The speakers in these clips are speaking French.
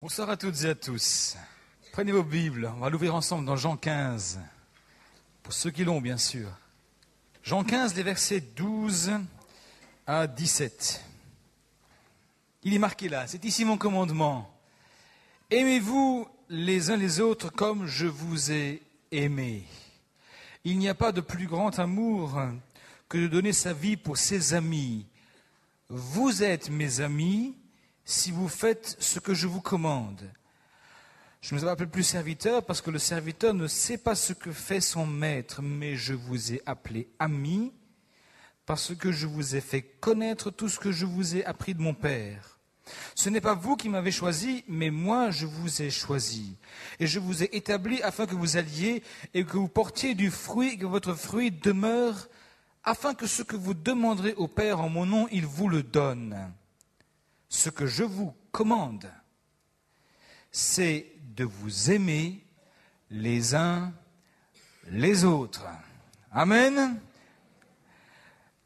Bonsoir à toutes et à tous. Prenez vos Bibles, on va l'ouvrir ensemble dans Jean 15, pour ceux qui l'ont bien sûr. Jean 15, les versets 12 à 17. Il est marqué là, c'est ici mon commandement. Aimez-vous les uns les autres comme je vous ai aimé. Il n'y a pas de plus grand amour que de donner sa vie pour ses amis. Vous êtes mes amis si vous faites ce que je vous commande. Je ne vous appelle plus serviteur parce que le serviteur ne sait pas ce que fait son maître, mais je vous ai appelé amis parce que je vous ai fait connaître tout ce que je vous ai appris de mon Père. Ce n'est pas vous qui m'avez choisi, mais moi je vous ai choisi. Et je vous ai établi afin que vous alliez et que vous portiez du fruit et que votre fruit demeure, afin que ce que vous demanderez au Père en mon nom, il vous le donne. Ce que je vous commande, c'est de vous aimer les uns les autres. Amen.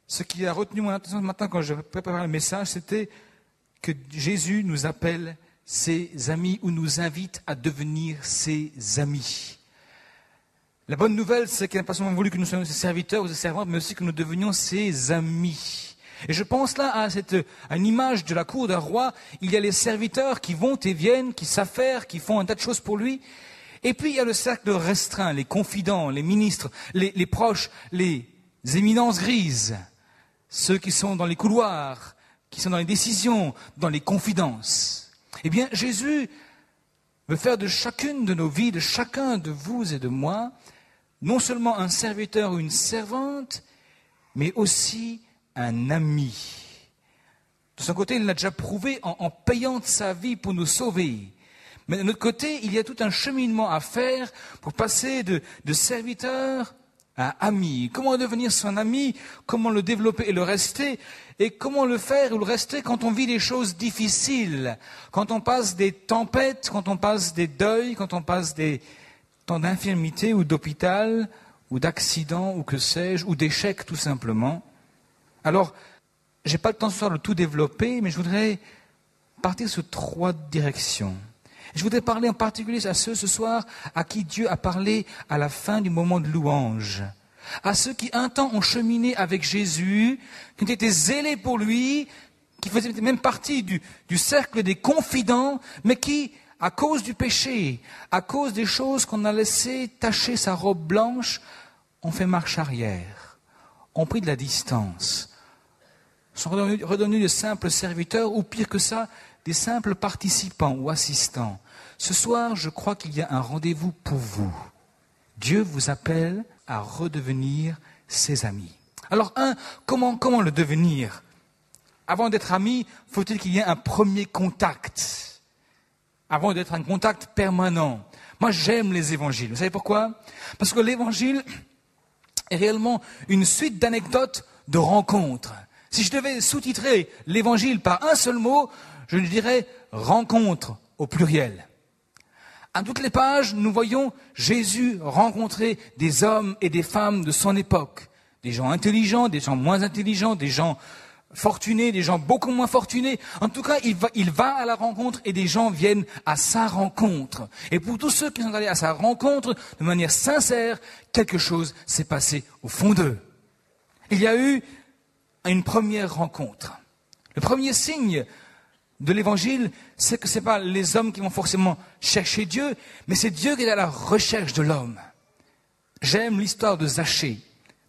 Ce qui a retenu mon attention ce matin quand je préparais le message, c'était que Jésus nous appelle ses amis ou nous invite à devenir ses amis. La bonne nouvelle, c'est qu'il n'a pas seulement voulu que nous soyons ses serviteurs ou ses servantes, mais aussi que nous devenions ses amis. Et je pense là à une image de la cour d'un roi. Il y a les serviteurs qui vont et viennent, qui s'affairent, qui font un tas de choses pour lui. Et puis il y a le cercle restreint, les confidents, les ministres, les proches, les éminences grises, ceux qui sont dans les couloirs, qui sont dans les décisions, dans les confidences. Eh bien, Jésus veut faire de chacune de nos vies, de chacun de vous et de moi, non seulement un serviteur ou une servante, mais aussi un ami. De son côté, il l'a déjà prouvé en payant de sa vie pour nous sauver. Mais de notre côté, il y a tout un cheminement à faire pour passer de serviteur à ami. Comment devenir son ami, comment le développer et le rester, et comment le faire ou le rester quand on vit des choses difficiles, quand on passe des tempêtes, quand on passe des deuils, quand on passe des temps d'infirmité ou d'hôpital, ou d'accident, ou que sais-je, ou d'échecs tout simplement. Alors, je n'ai pas le temps ce soir de tout développer, mais je voudrais partir sur 3 directions. Je voudrais parler en particulier à ceux ce soir à qui Dieu a parlé à la fin du moment de louange. À ceux qui un temps ont cheminé avec Jésus, qui ont été zélés pour lui, qui faisaient même partie du cercle des confidents, mais qui, à cause du péché, à cause des choses qu'on a laissées tacher sa robe blanche, ont fait marche arrière, ont pris de la distance, sont redevenus de simples serviteurs, ou pire que ça, des simples participants ou assistants. Ce soir, je crois qu'il y a un rendez-vous pour vous. Dieu vous appelle à redevenir ses amis. Alors, comment le devenir? Avant d'être ami, faut-il qu'il y ait un premier contact? Avant d'être un contact permanent. Moi, j'aime les évangiles. Vous savez pourquoi? Parce que l'évangile est réellement une suite d'anecdotes, de rencontres. Si je devais sous-titrer l'évangile par un seul mot, je dirais rencontre au pluriel. À toutes les pages, nous voyons Jésus rencontrer des hommes et des femmes de son époque. Des gens intelligents, des gens moins intelligents, des gens fortunés, des gens beaucoup moins fortunés. En tout cas, il va à la rencontre et des gens viennent à sa rencontre. Et pour tous ceux qui sont allés à sa rencontre, de manière sincère, quelque chose s'est passé au fond d'eux. Il y a eu une première rencontre. Le premier signe de l'évangile, c'est que ce n'est pas les hommes qui vont forcément chercher Dieu, mais c'est Dieu qui est à la recherche de l'homme. J'aime l'histoire de Zachée,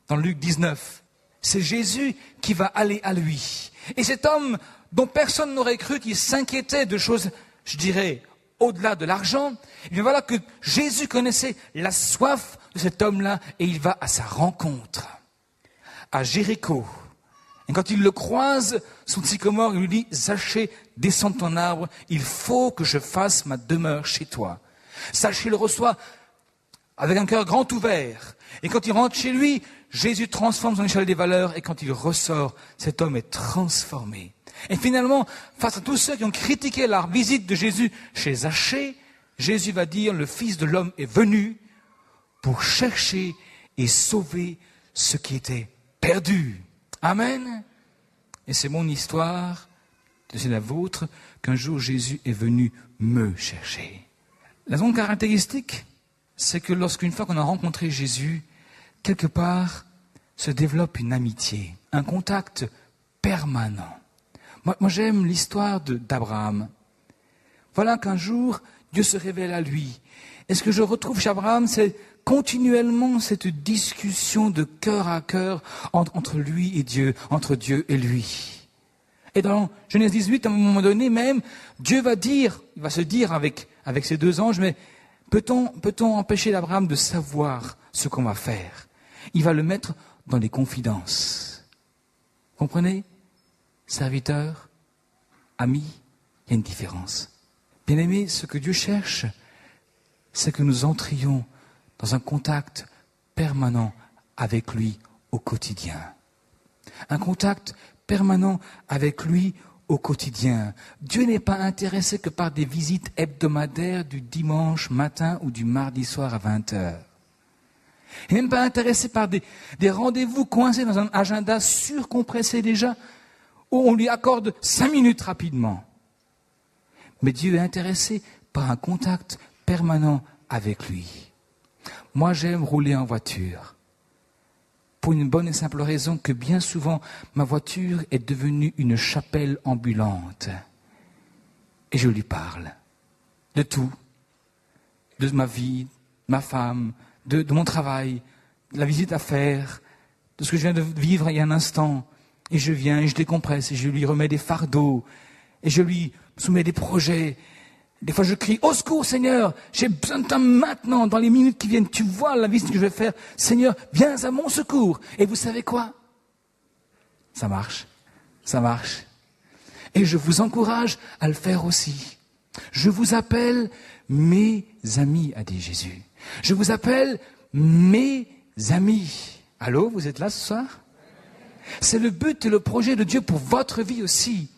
dans Luc 19. C'est Jésus qui va aller à lui. Et cet homme dont personne n'aurait cru qu'il s'inquiétait de choses, je dirais, au-delà de l'argent, et bien voilà que Jésus connaissait la soif de cet homme-là, et il va à sa rencontre, à Jéricho. Et quand il le croise, son sycomore, il lui dit « Zachée, descends de ton arbre, il faut que je fasse ma demeure chez toi. » Zachée le reçoit avec un cœur grand ouvert. Et quand il rentre chez lui, Jésus transforme son échelle des valeurs, et quand il ressort, cet homme est transformé. Et finalement, face à tous ceux qui ont critiqué la visite de Jésus chez Zachée, Jésus va dire « Le Fils de l'homme est venu pour chercher et sauver ce qui était perdu. » Amen. Et c'est mon histoire, c'est la vôtre, qu'un jour Jésus est venu me chercher. La seconde caractéristique, c'est que lorsqu'une fois qu'on a rencontré Jésus, quelque part se développe une amitié, un contact permanent. Moi j'aime l'histoire d'Abraham. Voilà qu'un jour, Dieu se révèle à lui. Et ce que je retrouve chez Abraham, c'est continuellement cette discussion de cœur à cœur entre lui et Dieu, entre Dieu et lui. Et dans Genèse 18, à un moment donné même, Dieu va se dire avec ces deux anges, mais peut-on empêcher Abraham de savoir ce qu'on va faire? Il va le mettre dans les confidences. Comprenez? Serviteur, ami, il y a une différence. Bien-aimés, ce que Dieu cherche, c'est que nous entrions dans un contact permanent avec lui au quotidien. Un contact permanent avec lui au quotidien. Dieu n'est pas intéressé que par des visites hebdomadaires du dimanche matin ou du mardi soir à 20h. Il n'est même pas intéressé par des rendez-vous coincés dans un agenda surcompressé déjà, où on lui accorde 5 minutes rapidement. Mais Dieu est intéressé par un contact permanent avec lui. Moi, j'aime rouler en voiture. Pour une bonne et simple raison que bien souvent, ma voiture est devenue une chapelle ambulante. Et je lui parle de tout. De ma vie, de ma femme, de mon travail, de la visite à faire, de ce que je viens de vivre il y a un instant. Et je viens et je décompresse et je lui remets des fardeaux. Et je lui soumets des projets. Des fois, je crie, au secours, Seigneur, j'ai besoin de toi maintenant, dans les minutes qui viennent. Tu vois la visite que je vais faire. Seigneur, viens à mon secours. Et vous savez quoi? Ça marche. Ça marche. Et je vous encourage à le faire aussi. Je vous appelle mes amis, a dit Jésus. Je vous appelle mes amis. Allô, vous êtes là ce soir? C'est le but et le projet de Dieu pour votre vie aussi.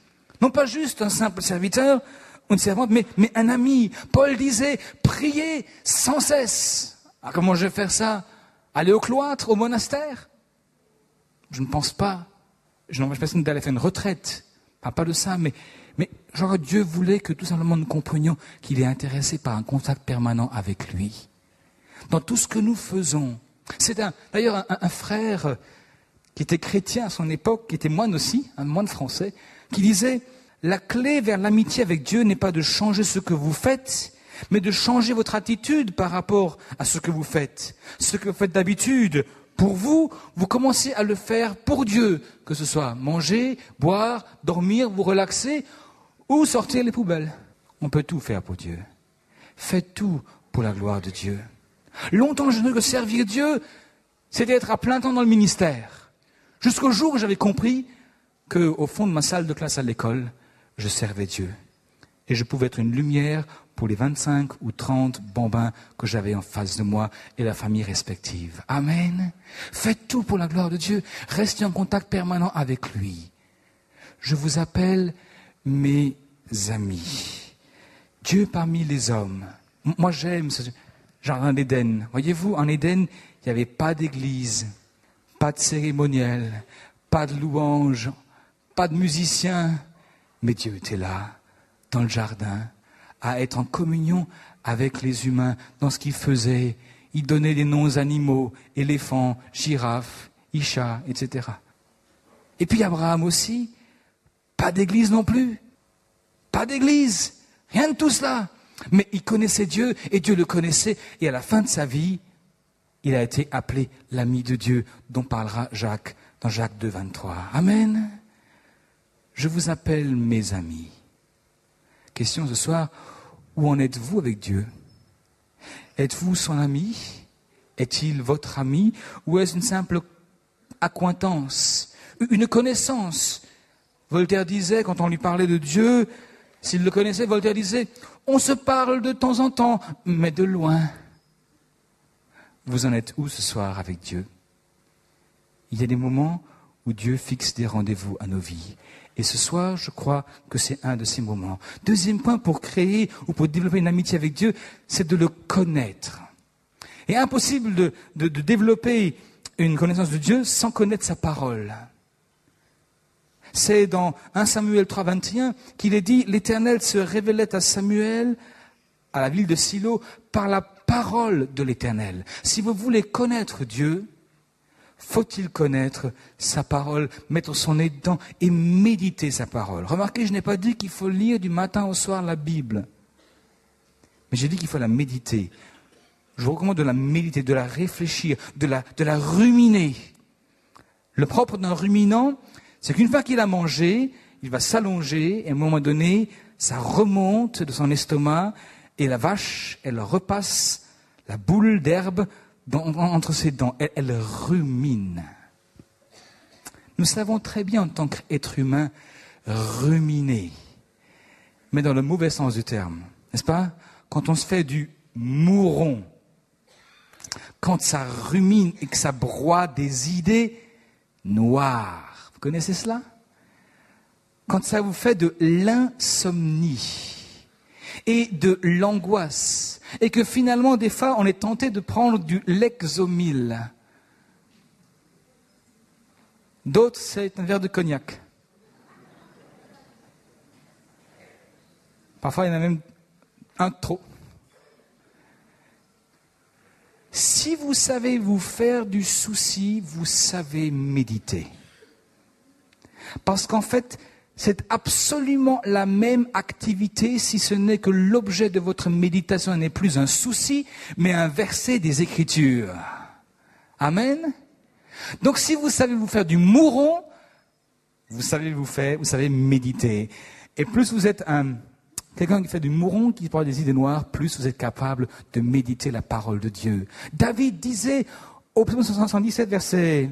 Non pas juste un simple serviteur, une servante, mais un ami. Paul disait, priez sans cesse. Ah, comment je vais faire ça? Aller au cloître, au monastère? Je ne pense pas. Je n'empêche personne d'aller faire une retraite. Pas de ça, mais genre Dieu voulait que tout simplement nous comprenions qu'il est intéressé par un contact permanent avec lui. Dans tout ce que nous faisons. C'est d'ailleurs un frère qui était chrétien à son époque, qui était moine aussi, un moine français, qui disait, la clé vers l'amitié avec Dieu n'est pas de changer ce que vous faites, mais de changer votre attitude par rapport à ce que vous faites. Ce que vous faites d'habitude pour vous, vous commencez à le faire pour Dieu, que ce soit manger, boire, dormir, vous relaxer ou sortir les poubelles. On peut tout faire pour Dieu. Faites tout pour la gloire de Dieu. Longtemps, je ne que servir Dieu, c'était être à plein temps dans le ministère. Jusqu'au jour où j'avais compris qu'au fond de ma salle de classe à l'école, je servais Dieu. Et je pouvais être une lumière pour les 25 ou 30 bambins que j'avais en face de moi et la famille respective. Amen. Faites tout pour la gloire de Dieu. Restez en contact permanent avec lui. Je vous appelle mes amis. Dieu parmi les hommes. Moi, j'aime ce jardin d'Éden. Voyez-vous, en Éden, il n'y avait pas d'église, pas de cérémoniel, pas de louange, pas de musiciens. Mais Dieu était là, dans le jardin, à être en communion avec les humains dans ce qu'il faisait. Il donnait des noms aux animaux, éléphants, girafes, Isha, etc. Et puis Abraham aussi, pas d'église non plus. Pas d'église, rien de tout cela. Mais il connaissait Dieu et Dieu le connaissait. Et à la fin de sa vie, il a été appelé l'ami de Dieu, dont parlera Jacques dans Jacques 2, 23. Amen. Je vous appelle mes amis. Question ce soir, où en êtes-vous avec Dieu? Êtes-vous son ami? Est-il votre ami? Ou est-ce une simple accointance, une connaissance? Voltaire disait, quand on lui parlait de Dieu, s'il le connaissait, Voltaire disait, on se parle de temps en temps, mais de loin. Vous en êtes où ce soir avec Dieu? Il y a des moments où Dieu fixe des rendez-vous à nos vies. Et ce soir, je crois que c'est un de ces moments. Deuxième point, pour créer ou pour développer une amitié avec Dieu, c'est de le connaître. Il est impossible de développer une connaissance de Dieu sans connaître sa parole. C'est dans 1 Samuel 3, 21 qu'il est dit, l'Éternel se révélait à Samuel, à la ville de Silo, par la parole de l'Éternel. Si vous voulez connaître Dieu, faut-il connaître sa parole, mettre son nez dedans et méditer sa parole. Remarquez, je n'ai pas dit qu'il faut lire du matin au soir la Bible, mais j'ai dit qu'il faut la méditer. Je vous recommande de la méditer, de la réfléchir, de la ruminer. Le propre d'un ruminant, c'est qu'une fois qu'il a mangé, il va s'allonger et à un moment donné, ça remonte de son estomac et la vache, elle repasse la boule d'herbe entre ses dents. Elle rumine. Nous savons très bien en tant qu'être humain ruminer, mais dans le mauvais sens du terme, n'est-ce pas? Quand on se fait du mouron, quand ça rumine et que ça broie des idées noires. Vous connaissez cela? Quand ça vous fait de l'insomnie et de l'angoisse, et que finalement, des fois, on est tenté de prendre du Lexomil. D'autres, c'est un verre de cognac. Parfois, il y en a même un de trop. Si vous savez vous faire du souci, vous savez méditer. Parce qu'en fait, c'est absolument la même activité, si ce n'est que l'objet de votre méditation n'est plus un souci, mais un verset des Écritures. Amen. Donc si vous savez vous faire du mouron, vous savez méditer. Et plus vous êtes quelqu'un qui fait du mouron, qui parle des idées noires, plus vous êtes capable de méditer la parole de Dieu. David disait au psaume 77, verset,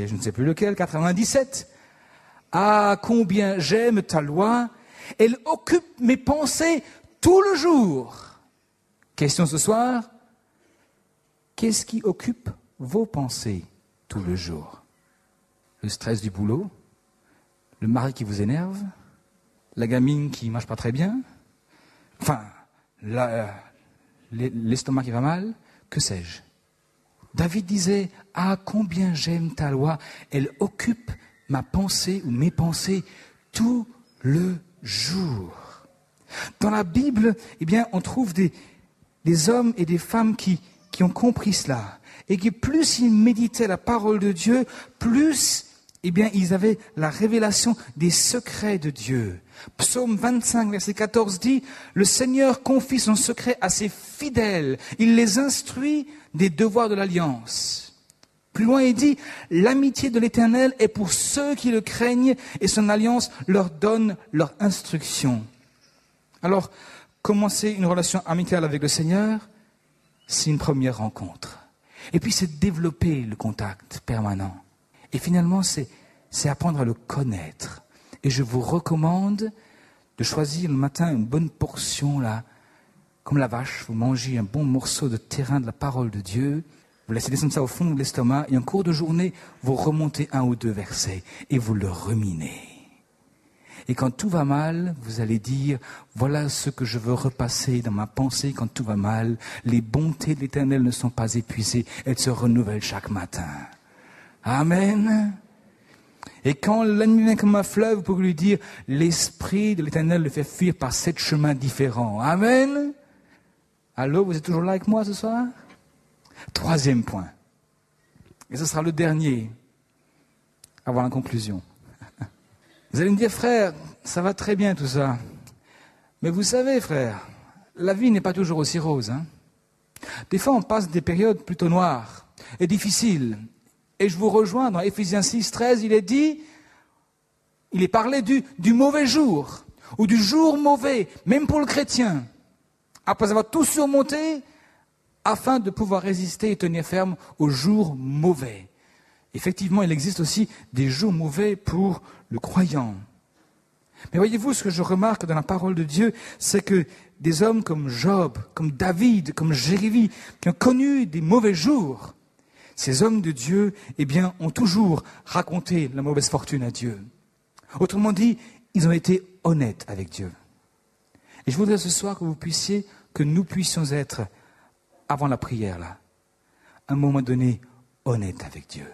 je ne sais plus lequel, 97, « Ah, combien j'aime ta loi, elle occupe mes pensées tout le jour. » Question ce soir, qu'est-ce qui occupe vos pensées tout le jour? Le stress du boulot? Le mari qui vous énerve? La gamine qui ne marche pas très bien, enfin, l'estomac qui va mal, que sais-je. David disait, « Ah, combien j'aime ta loi, elle occupe ma pensée ou mes pensées tout le jour. » Dans la Bible, eh bien, on trouve des hommes et des femmes qui ont compris cela, et qui plus ils méditaient la parole de Dieu, plus eh bien, ils avaient la révélation des secrets de Dieu. Psaume 25, verset 14 dit, « Le Seigneur confie son secret à ses fidèles. Il les instruit des devoirs de l'alliance. » Plus loin, il dit, « L'amitié de l'Éternel est pour ceux qui le craignent et son alliance leur donne leur instruction. » Alors, commencer une relation amicale avec le Seigneur, c'est une première rencontre. Et puis, c'est développer le contact permanent. Et finalement, c'est apprendre à le connaître. Et je vous recommande de choisir le matin une bonne portion, là, comme la vache, vous mangez un bon morceau de terrain de la parole de Dieu, vous laissez descendre ça au fond de l'estomac, et en cours de journée, vous remontez 1 ou 2 versets, et vous le ruminez. Et quand tout va mal, vous allez dire, voilà ce que je veux repasser dans ma pensée quand tout va mal. Les bontés de l'Éternel ne sont pas épuisées, elles se renouvellent chaque matin. Amen. Et quand l'ennemi vient comme un fleuve, vous pouvez lui dire, l'Esprit de l'Éternel le fait fuir par 7 chemins différents. Amen. Allô, vous êtes toujours là avec moi ce soir? 3e point. Et ce sera le dernier, avant la conclusion. Vous allez me dire, frère, ça va très bien tout ça. Mais vous savez, frère, la vie n'est pas toujours aussi rose. Hein. Des fois, on passe des périodes plutôt noires et difficiles. Et je vous rejoins dans Éphésiens 6, 13, il est parlé du mauvais jour, ou du jour mauvais, même pour le chrétien, après avoir tout surmonté, afin de pouvoir résister et tenir ferme aux jours mauvais. Effectivement, il existe aussi des jours mauvais pour le croyant. Mais voyez-vous, ce que je remarque dans la parole de Dieu, c'est que des hommes comme Job, comme David, comme Jérémie, qui ont connu des mauvais jours, ces hommes de Dieu, eh bien, ont toujours raconté la mauvaise fortune à Dieu. Autrement dit, ils ont été honnêtes avec Dieu. Et je voudrais ce soir que nous puissions être, avant la prière, là, à un moment donné, honnêtes avec Dieu.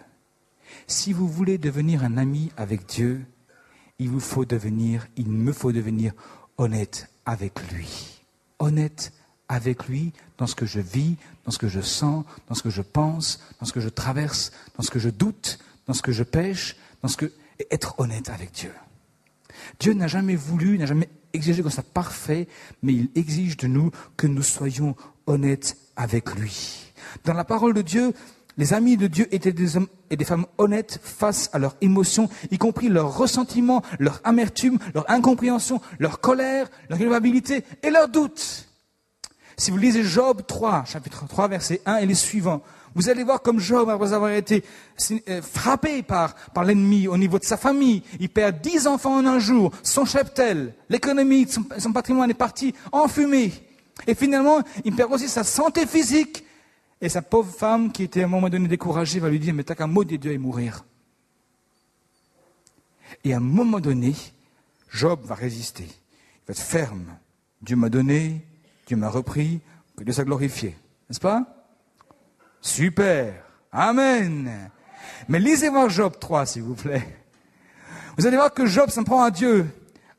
Si vous voulez devenir un ami avec Dieu, il me faut devenir honnête avec lui. Honnête avec lui dans ce que je vis, dans ce que je sens, dans ce que je pense, dans ce que je traverse, dans ce que je doute, dans ce que je pêche, et être honnête avec Dieu. Dieu n'a jamais exigé qu'on soit parfait, mais il exige de nous que nous soyons honnêtes avec lui. Dans la parole de Dieu, les amis de Dieu étaient des hommes et des femmes honnêtes face à leurs émotions, y compris leurs ressentiments, leur amertume, leur incompréhension, leur colère, leur culpabilité et leurs doutes. Si vous lisez Job 3, chapitre 3, verset 1 et les suivants, vous allez voir comme Job, après avoir été frappé par l'ennemi au niveau de sa famille, il perd 10 enfants en un jour, son cheptel, l'économie, son patrimoine est parti en fumée. Et finalement, il perd aussi sa santé physique. Et sa pauvre femme, qui était à un moment donné découragée, va lui dire, mais t'as qu'à maudire Dieu et mourir. Et à un moment donné, Job va résister. Il va être ferme. Dieu m'a donné, Dieu m'a repris, que Dieu soit glorifié. N'est-ce pas? Super. Amen. Mais lisez voir Job 3, s'il vous plaît. Vous allez voir que Job s'en prend à Dieu.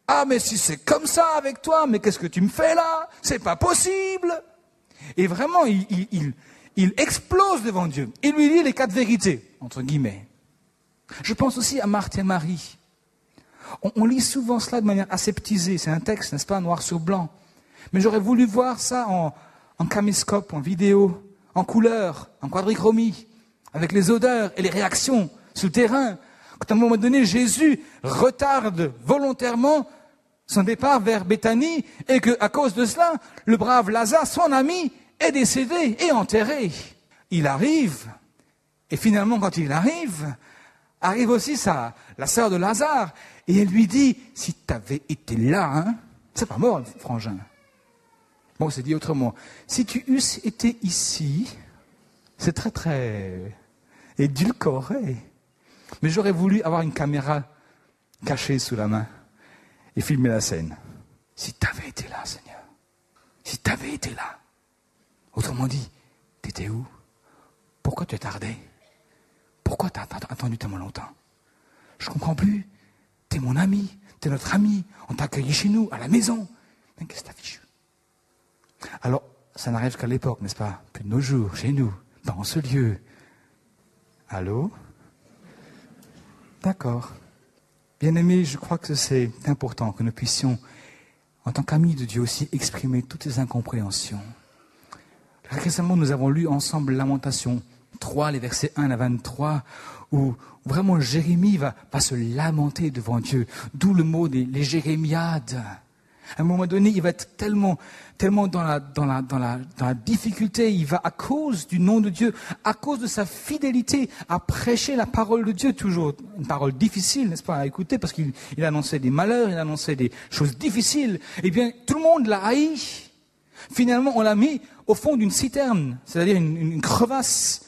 Ah, mais si c'est comme ça avec toi, mais qu'est-ce que tu me fais là? C'est pas possible. Et vraiment, il explose devant Dieu. Il lui dit les 4 vérités, entre guillemets. Je pense aussi à Marthe et Marie. On lit souvent cela de manière aseptisée. C'est un texte, n'est-ce pas, noir sur blanc. Mais j'aurais voulu voir ça en caméscope, en vidéo, en couleur, en quadrichromie, avec les odeurs et les réactions sur le terrain. Quand à un moment donné, Jésus retarde volontairement son départ vers Béthanie et qu'à cause de cela, le brave Lazare, son ami, est décédé et enterré. Il arrive, et finalement quand il arrive aussi la sœur de Lazare, et elle lui dit, si tu avais été là, hein, c'est pas mort, frangin. Bon, c'est dit autrement, si tu eusses été ici, c'est très très édulcoré. Mais j'aurais voulu avoir une caméra cachée sous la main et filmer la scène. Si tu avais été là, Seigneur, si tu avais été là. Autrement dit, t'étais où? Pourquoi tu as tardé? Pourquoi tu as attendu tellement longtemps? Je ne comprends plus. T'es mon ami, t'es notre ami. On t'a accueilli chez nous, à la maison. Mais qu'est-ce que t'as fichu? Alors, ça n'arrive qu'à l'époque, n'est-ce pas? Plus de nos jours, chez nous, dans ce lieu. Allô? D'accord. Bien-aimés, je crois que c'est important que nous puissions, en tant qu'amis de Dieu aussi, exprimer toutes ces incompréhensions. Récemment, nous avons lu ensemble Lamentation 3, les versets 1 à 23, où vraiment Jérémie va se lamenter devant Dieu. D'où le mot les jérémiades. À un moment donné, il va être tellement dans la difficulté, il va, à cause du nom de Dieu, à cause de sa fidélité à prêcher la parole de Dieu, toujours une parole difficile, n'est-ce pas, à écouter, parce qu'il annonçait des malheurs, il annonçait des choses difficiles. Eh bien, tout le monde l'a haï. Finalement, on l'a mis au fond d'une citerne, c'est-à-dire une crevasse.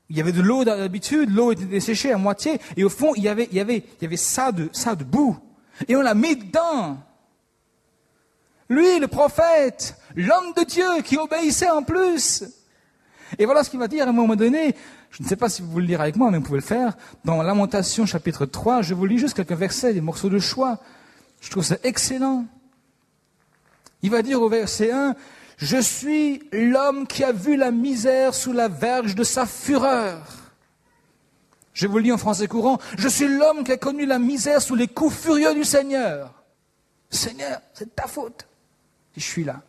Il y avait de l'eau d'habitude, l'eau était desséchée à moitié, et au fond, il y avait ça de boue. Et on l'a mis dedans. Lui, le prophète, l'homme de Dieu qui obéissait en plus. Et voilà ce qu'il va dire à un moment donné. Je ne sais pas si vous voulez le lire avec moi, mais vous pouvez le faire. Dans Lamentation chapitre 3, je vous lis juste quelques versets, des morceaux de choix. Je trouve ça excellent. Il va dire au verset 1, « Je suis l'homme qui a vu la misère sous la verge de sa fureur. » Je vous le lis en français courant, « Je suis l'homme qui a connu la misère sous les coups furieux du Seigneur. » Seigneur, c'est de ta faute. Je suis là.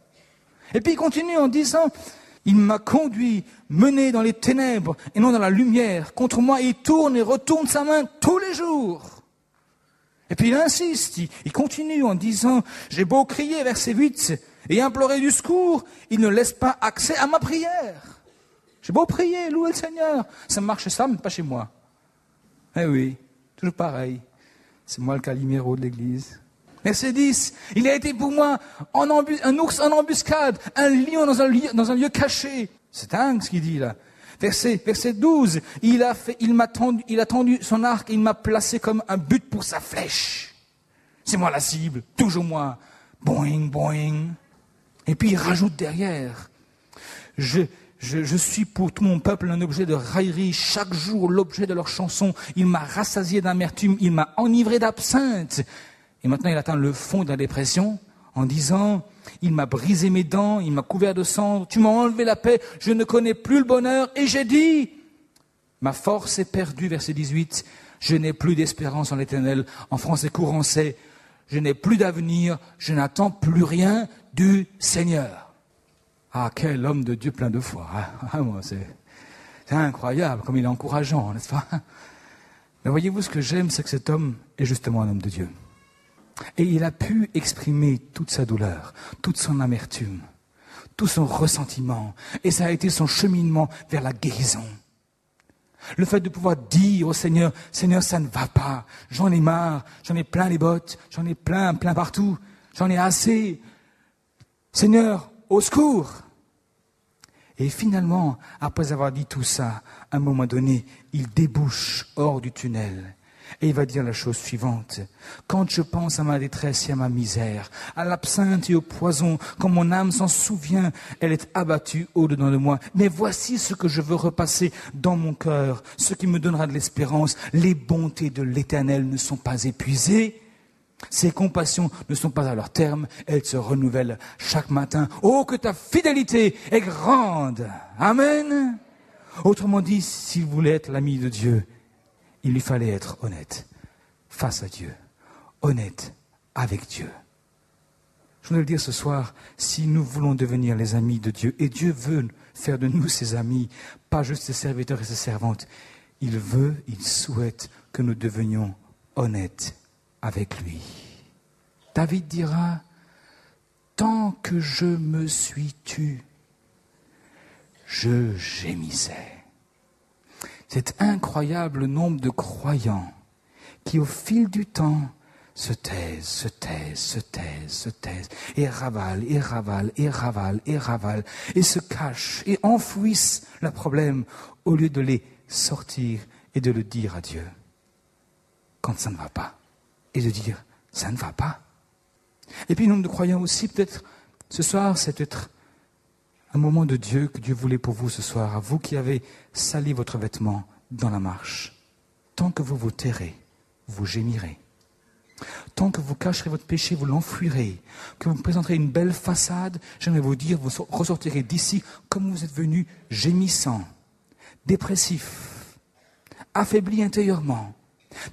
Et puis il continue en disant, « Il m'a conduit, mené dans les ténèbres et non dans la lumière. Contre moi, il tourne et retourne sa main tous les jours. » Et puis il insiste, il continue en disant, « J'ai beau crier, verset 8, et implorer du secours, il ne laisse pas accès à ma prière. » J'ai beau prier, louer le Seigneur, ça marche chez ça, mais pas chez moi. Eh oui, toujours pareil. C'est moi le Calimero de l'église. Verset 10, il a été pour moi un ours en embuscade, un lion dans un lieu caché. C'est dingue ce qu'il dit là. Verset 12, il a tendu son arc et il m'a placé comme un but pour sa flèche. C'est moi la cible, toujours moi. Boing, boing. Et puis il rajoute derrière, je suis pour tout mon peuple un objet de raillerie, chaque jour l'objet de leurs chansons. Il m'a rassasié d'amertume, il m'a enivré d'absinthe. Et maintenant il atteint le fond de la dépression en disant, il m'a brisé mes dents, il m'a couvert de cendres, tu m'as enlevé la paix, je ne connais plus le bonheur. Et j'ai dit, ma force est perdue, verset 18, je n'ai plus d'espérance en l'Éternel. En français courant, c'est, je n'ai plus d'avenir, je n'attends plus rien du Seigneur. Ah, quel homme de Dieu plein de foi. C'est incroyable, comme il est encourageant, n'est-ce pas? Mais voyez-vous, ce que j'aime, c'est que cet homme est justement un homme de Dieu. Et il a pu exprimer toute sa douleur, toute son amertume, tout son ressentiment. Et ça a été son cheminement vers la guérison. Le fait de pouvoir dire au Seigneur, Seigneur, ça ne va pas, j'en ai marre, j'en ai plein les bottes, j'en ai plein partout, j'en ai assez. Seigneur, au secours! Et finalement, après avoir dit tout ça, à un moment donné, il débouche hors du tunnel. Et il va dire la chose suivante. Quand je pense à ma détresse et à ma misère, à l'absinthe et au poison, quand mon âme s'en souvient, elle est abattue au-dedans de moi. Mais voici ce que je veux repasser dans mon cœur, ce qui me donnera de l'espérance. Les bontés de l'Éternel ne sont pas épuisées. Ses compassions ne sont pas à leur terme, elles se renouvellent chaque matin. Oh, que ta fidélité est grande! Amen! Autrement dit, s'il voulait être l'ami de Dieu, il lui fallait être honnête face à Dieu, honnête avec Dieu. Je voudrais le dire ce soir, si nous voulons devenir les amis de Dieu, et Dieu veut faire de nous ses amis, pas juste ses serviteurs et ses servantes, il souhaite que nous devenions honnêtes avec lui. David dira, tant que je me suis tu, je gémissais. C'est incroyable le nombre de croyants qui, au fil du temps, se taisent, et ravalent, et se cachent, et enfouissent le problème, au lieu de les sortir et de le dire à Dieu, quand ça ne va pas. Et de dire, ça ne va pas. Et puis, le nombre de croyants aussi, peut-être, ce soir, c'est peut-être un moment de Dieu que Dieu voulait pour vous ce soir, à vous qui avez sali votre vêtement dans la marche. Tant que vous vous tairez, vous gémirez. Tant que vous cacherez votre péché, vous l'enfuirez. Que vous me présenterez une belle façade, j'aimerais vous dire, vous ressortirez d'ici comme vous êtes venu, gémissant, dépressif, affaibli intérieurement.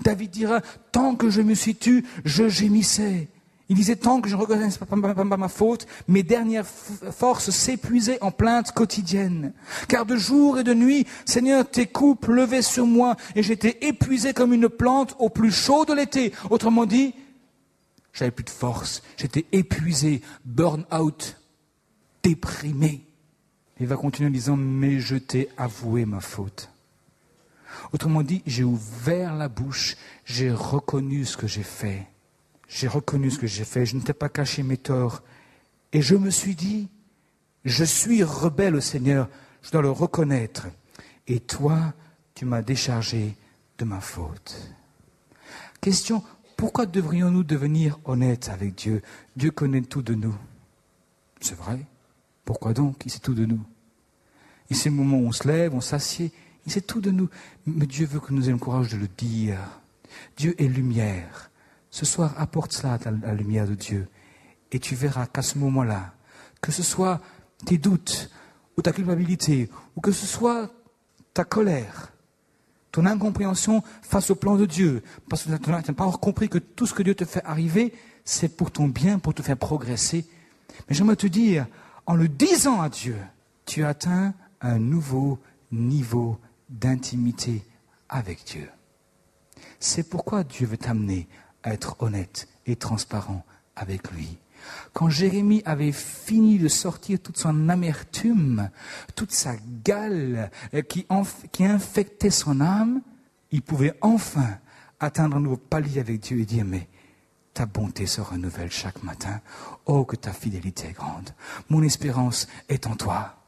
David dira, tant que je me suis tu, je gémissais. Il disait, tant que je ne reconnaissais pas ma faute, mes dernières forces s'épuisaient en plaintes quotidiennes. Car de jour et de nuit, Seigneur, tes coups pleuvaient sur moi et j'étais épuisé comme une plante au plus chaud de l'été. Autrement dit, j'avais plus de force, j'étais épuisé, burn out, déprimé. Il va continuer en disant, mais je t'ai avoué ma faute. Autrement dit, j'ai ouvert la bouche, j'ai reconnu ce que j'ai fait. J'ai reconnu ce que j'ai fait, je ne t'ai pas caché mes torts. Et je me suis dit, je suis rebelle au Seigneur, je dois le reconnaître. Et toi, tu m'as déchargé de ma faute. Question, pourquoi devrions-nous devenir honnêtes avec Dieu? Dieu connaît tout de nous. C'est vrai. Pourquoi donc? Il sait tout de nous. Il sait le moment où on se lève, on s'assied. Il sait tout de nous. Mais Dieu veut que nous ayons le courage de le dire. Dieu est lumière. Ce soir, apporte cela à la lumière de Dieu. Et tu verras qu'à ce moment-là, que ce soit tes doutes, ou ta culpabilité, ou que ce soit ta colère, ton incompréhension face au plan de Dieu, parce que tu n'as pas encore compris que tout ce que Dieu te fait arriver, c'est pour ton bien, pour te faire progresser. Mais j'aimerais te dire, en le disant à Dieu, tu atteins un nouveau niveau d'intimité avec Dieu. C'est pourquoi Dieu veut t'amener à être honnête et transparent avec lui. Quand Jérémie avait fini de sortir toute son amertume, toute sa gale qui infectait son âme, il pouvait enfin atteindre un nouveau palier avec Dieu et dire, mais ta bonté se renouvelle chaque matin. Oh, que ta fidélité est grande. Mon espérance est en toi.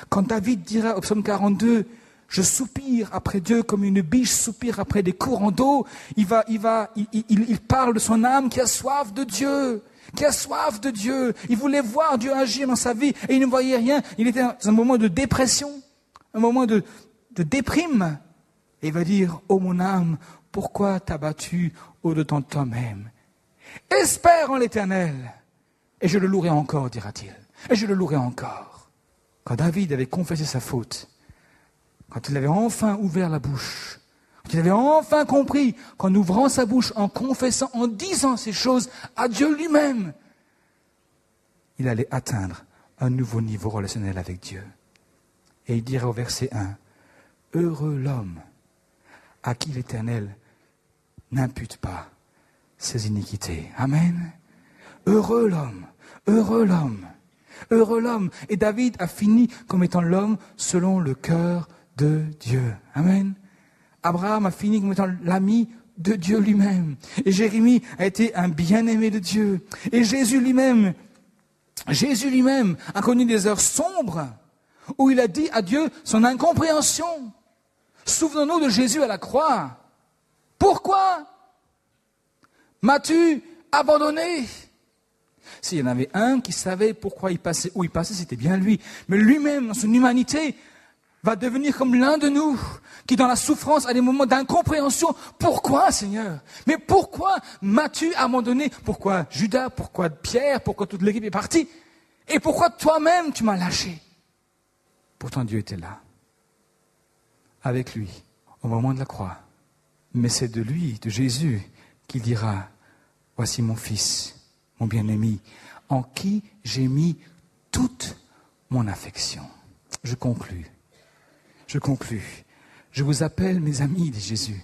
Quand David dira au psaume 42, je soupire après Dieu comme une biche soupire après des courants d'eau. Il parle de son âme qui a soif de Dieu. qui a soif de Dieu. Il voulait voir Dieu agir dans sa vie et il ne voyait rien. Il était dans un moment de dépression, un moment de déprime. Et il va dire, ô mon âme, pourquoi t'as battu au-dedans de toi-même? Espère en l'Éternel. Et je le louerai encore, dira-t-il. Et je le louerai encore. Quand David avait confessé sa faute, quand il avait enfin ouvert la bouche, quand il avait enfin compris qu'en ouvrant sa bouche, en confessant, en disant ces choses à Dieu lui-même, il allait atteindre un nouveau niveau relationnel avec Dieu. Et il dirait au verset 1, « Heureux l'homme à qui l'Éternel n'impute pas ses iniquités. » Amen. Heureux l'homme, heureux l'homme, heureux l'homme. Et David a fini comme étant l'homme selon le cœur de Dieu. Amen. Abraham a fini comme étant l'ami de Dieu lui-même. Et Jérémie a été un bien-aimé de Dieu. Et Jésus lui-même a connu des heures sombres où il a dit à Dieu son incompréhension. Souvenons-nous de Jésus à la croix. Pourquoi m'as-tu abandonné? S'il y en avait un qui savait pourquoi il passait, où il passait, c'était bien lui. Mais lui-même, dans son humanité, va devenir comme l'un de nous, qui dans la souffrance a des moments d'incompréhension. Pourquoi, Seigneur? Mais pourquoi m'as-tu abandonné? Pourquoi Judas? Pourquoi Pierre? Pourquoi toute l'équipe est partie? Et pourquoi toi-même tu m'as lâché? Pourtant Dieu était là, avec lui, au moment de la croix. Mais c'est de lui, de Jésus, qu'il dira, « Voici mon fils, mon bien-aimé, en qui j'ai mis toute mon affection. » Je conclus. Je vous appelle mes amis, dit Jésus.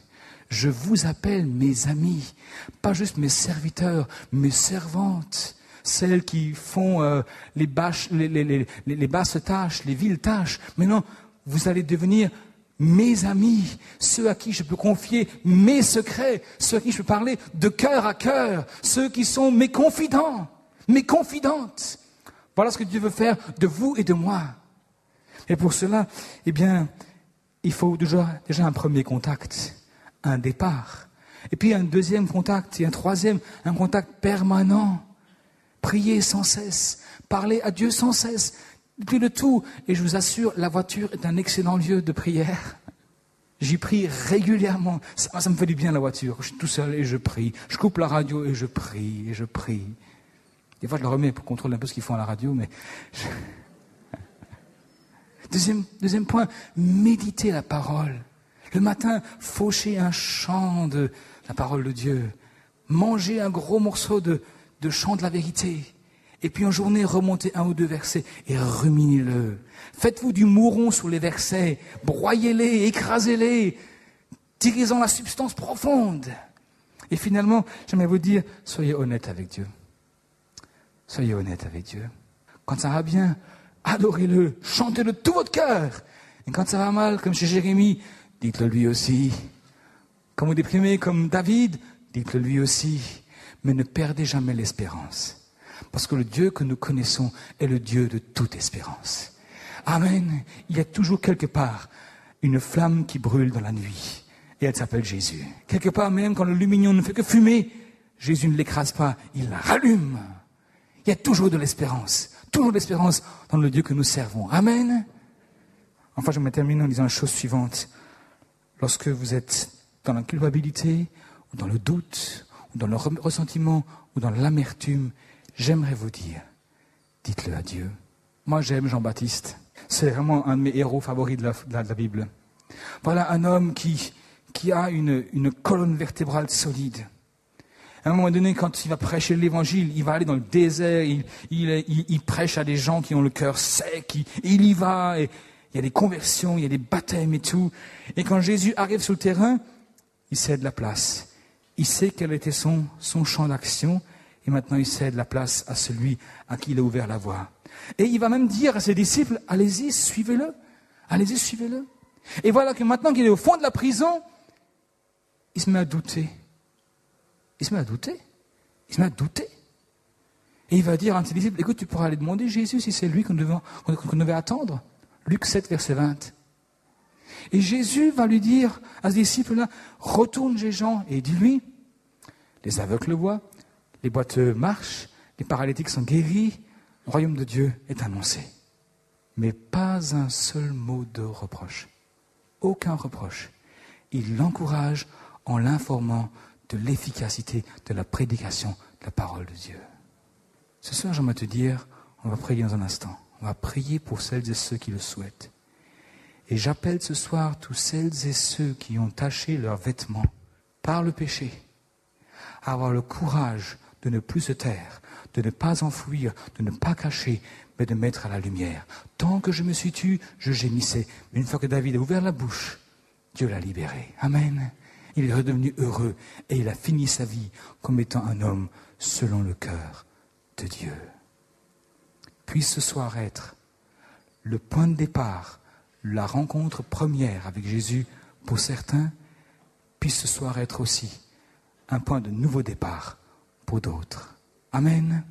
Je vous appelle mes amis, pas juste mes serviteurs, mes servantes, celles qui font les basses tâches, les viles tâches. Mais non, vous allez devenir mes amis, ceux à qui je peux confier mes secrets, ceux à qui je peux parler de cœur à cœur, ceux qui sont mes confidents, mes confidentes. Voilà ce que Dieu veut faire de vous et de moi. Et pour cela, eh bien, il faut déjà un premier contact, un départ. Et puis un deuxième contact et un troisième, un contact permanent. Prier sans cesse, parler à Dieu sans cesse, plus de tout. Et je vous assure, la voiture est un excellent lieu de prière. J'y prie régulièrement. Ça me fait du bien la voiture. Je suis tout seul et je prie. Je coupe la radio et je prie, et je prie. Des fois, je le remets pour contrôler un peu ce qu'ils font à la radio, mais... Deuxième point, méditer la parole. Le matin, faucher un chant de la parole de Dieu. Manger un gros morceau de chant de la vérité. Et puis en journée, remontez 1 ou 2 versets et ruminez-le. Faites-vous du mouron sur les versets. Broyez-les, écrasez-les. Tirez-en la substance profonde. Et finalement, j'aimerais vous dire, soyez honnête avec Dieu. Soyez honnête avec Dieu. Quand ça va bien, adorez-le, chantez-le de tout votre cœur. Et quand ça va mal, comme chez Jérémie, dites-le lui aussi. Quand vous déprimez comme David, dites-le lui aussi. Mais ne perdez jamais l'espérance. Parce que le Dieu que nous connaissons est le Dieu de toute espérance. Amen. Il y a toujours quelque part une flamme qui brûle dans la nuit. Et elle s'appelle Jésus. Quelque part même quand le lumignon ne fait que fumer, Jésus ne l'écrase pas, il la rallume. Il y a toujours de l'espérance. Toujours de l'espérance dans le Dieu que nous servons. Amen. Enfin, je me termine en disant la chose suivante. Lorsque vous êtes dans la culpabilité, ou dans le doute, ou dans le ressentiment, ou dans l'amertume, j'aimerais vous dire, dites-le à Dieu. Moi, j'aime Jean-Baptiste. C'est vraiment un de mes héros favoris de la Bible. Voilà un homme qui a une colonne vertébrale solide. À un moment donné, quand il va prêcher l'évangile, il va aller dans le désert, il prêche à des gens qui ont le cœur sec, il y va, et il y a des conversions, il y a des baptêmes et tout. Et quand Jésus arrive sur le terrain, il cède la place. Il sait quel était son champ d'action, et maintenant il cède la place à celui à qui il a ouvert la voie. Et il va même dire à ses disciples, allez-y, suivez-le. Allez-y, suivez-le. Et voilà que maintenant qu'il est au fond de la prison, il se met à douter. Il se met à douter. Et il va dire à ses disciples, écoute, tu pourras aller demander Jésus si c'est lui qu'on devait attendre. Luc 7, verset 20. Et Jésus va lui dire à ses disciples-là, retourne chez Jean et dis-lui, les aveugles voient, les boiteux marchent, les paralytiques sont guéris, le royaume de Dieu est annoncé. Mais pas un seul mot de reproche. Aucun reproche. Il l'encourage en l'informant de l'efficacité de la prédication de la parole de Dieu. Ce soir, j'aimerais te dire, on va prier dans un instant. On va prier pour celles et ceux qui le souhaitent. Et j'appelle ce soir tous celles et ceux qui ont taché leurs vêtements par le péché à avoir le courage de ne plus se taire, de ne pas enfouir, de ne pas cacher, mais de mettre à la lumière. Tant que je me suis tu, je gémissais. Mais une fois que David a ouvert la bouche, Dieu l'a libéré. Amen. Il est redevenu heureux et il a fini sa vie comme étant un homme selon le cœur de Dieu. Puisse ce soir être le point de départ, la rencontre première avec Jésus pour certains, puisse ce soir être aussi un point de nouveau départ pour d'autres. Amen.